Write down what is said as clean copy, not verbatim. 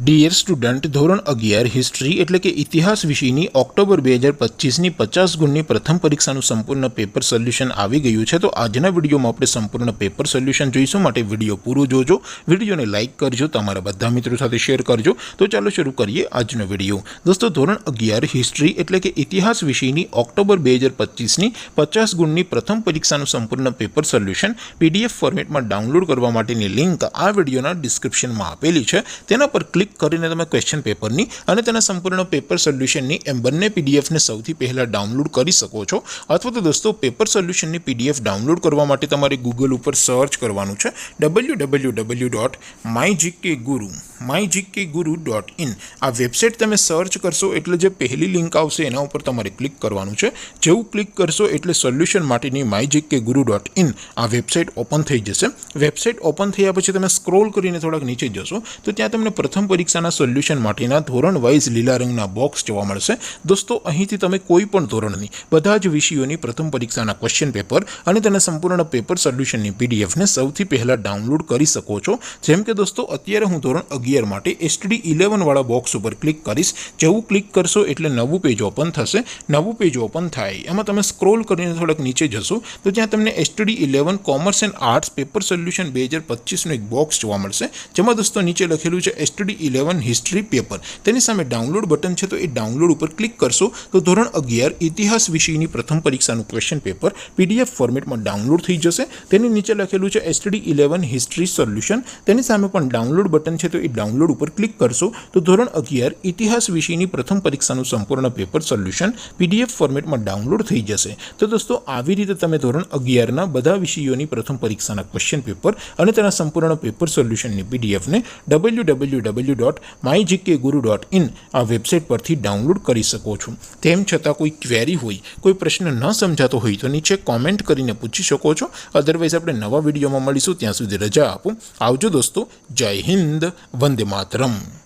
Dear student, ધોરણ 11 history એટલે કે ઇતિહાસ વિષયની ઓક્ટોબર 2025ની 50 ગુણની પ્રથમ પરીક્ષાનું સંપૂર્ણ પેપર સોલ્યુશન આવી ગયું છે। તો આજના વિડીયોમાં આપણે સંપૂર્ણ પેપર સોલ્યુશન જોઈશું, માટે વિડીયો પૂરો જોજો, વિડીયોને લાઇક કરજો, તમારા બધા મિત્રો સાથે શેર કરજો। તો ચાલો શરૂ કરીએ આજનો વિડીયો। દોસ્તો, ધોરણ 11 હિસ્ટ્રી એટલે કે ઇતિહાસ વિષયની ઓક્ટોબર 2025ની 50 ગુણની પ્રથમ પરીક્ષાનું સંપૂર્ણ પેપર સોલ્યુશન PDF ફોર્મેટમાં ડાઉનલોડ કરવા માટેની લિંક આ વિડીયોના ડિસ્ક્રિપ્શનમાં આપેલી છે। તેના પર ક્લિક કરીને તમે ક્વેશ્ચન પેપરની અને તેના સંપૂર્ણ પેપર સોલ્યુશનની એમ બંને પીડીએફને સૌથી પહેલાં ડાઉનલોડ કરી શકો છો। અથવા તો દોસ્તો, પેપર સોલ્યુશનની PDF ડાઉનલોડ કરવા માટે તમારે ગૂગલ ઉપર સર્ચ કરવાનું છે www.mygkguru.in। આ વેબસાઇટ તમે સર્ચ કરશો એટલે જે પહેલી લિંક આવશે એના ઉપર તમારે ક્લિક કરવાનું છે। જેવું ક્લિક કરશો એટલે સોલ્યુશન માટેની mygkguru.in આ વેબસાઇટ ઓપન થઈ જશે। વેબસાઇટ ઓપન થયા પછી તમે સ્ક્રોલ કરીને થોડાક નીચે જશો તો ત્યાં તમને પ્રથમ પરીક્ષાના સોલ્યુશન માટેના ધોરણ વાઇઝ લીલા રંગના બોક્સ જોવા મળશે। દોસ્તો, અહીંથી તમે કોઈ પણ ધોરણની બધા જ વિષયોની પ્રથમ પરીક્ષાના ક્વેશ્ચન પેપર અને તેના સંપૂર્ણ પેપર સોલ્યુશનની પીડીએફને સૌથી પહેલાં ડાઉનલોડ કરી શકો છો। જેમ કે દોસ્તો, અત્યારે હું ધોરણ 11 માટે STD 11 વાળા બોક્સ ઉપર ક્લિક કરીશ। જેવું ક્લિક કરશો એટલે નવું પેજ ઓપન થશે। નવું પેજ ઓપન થાય એમાં તમે સ્ક્રોલ કરીને થોડાક નીચે જશો તો ત્યાં તમને STD 11 commerce and arts paper solution 2025નું એક બોક્સ જોવા મળશે, જેમાં દોસ્તો નીચે લખેલું છે STD 11 હિસ્ટ્રી પેપર। તેની સામે ડાઉનલોડ બટન છે, તો એ ડાઉનલોડ ઉપર ક્લિક કરશો તો ધોરણ 11 ઇતિહાસ વિષયની પ્રથમ પરીક્ષાનું ક્વેશ્ચન પેપર PDF ફોર્મેટમાં ડાઉનલોડ થઈ જશે। તેની નીચે લખેલું છે STD 11 હિસ્ટ્રી સોલ્યુશન। તેની સામે પણ ડાઉનલોડ બટન છે, તો એ ડાઉનલોડ ઉપર ક્લિક કરશો તો ધોરણ 11 ઇતિહાસ વિષયની પ્રથમ પરીક્ષાનું સંપૂર્ણ પેપર સોલ્યુશન PDF ફોર્મેટમાં ડાઉનલોડ થઈ જશે। તો દોસ્તો, આવી રીતે તમે ધોરણ 11ના બધા વિષયોની પ્રથમ પરીક્ષાના ક્વેશ્ચન પેપર અને તેના સંપૂર્ણ પેપર સોલ્યુશનની PDFને www.mygkguru.in આ વેબસાઇટ પરથી ડાઉનલોડ કરી શકો છો। તેમ છતાં કોઈ ક્વેરી હોય, કોઈ પ્રશ્ન ન સમજાતો હોય તો નીચે કોમેન્ટ કરીને પૂછી શકો છો। અધરવાઇઝ આપણે નવા વિડીયોમાં મળીશું, ત્યાં સુધી રજા આપો। આવજો દોસ્તો, જય હિન્દ, વંદે માતરમ।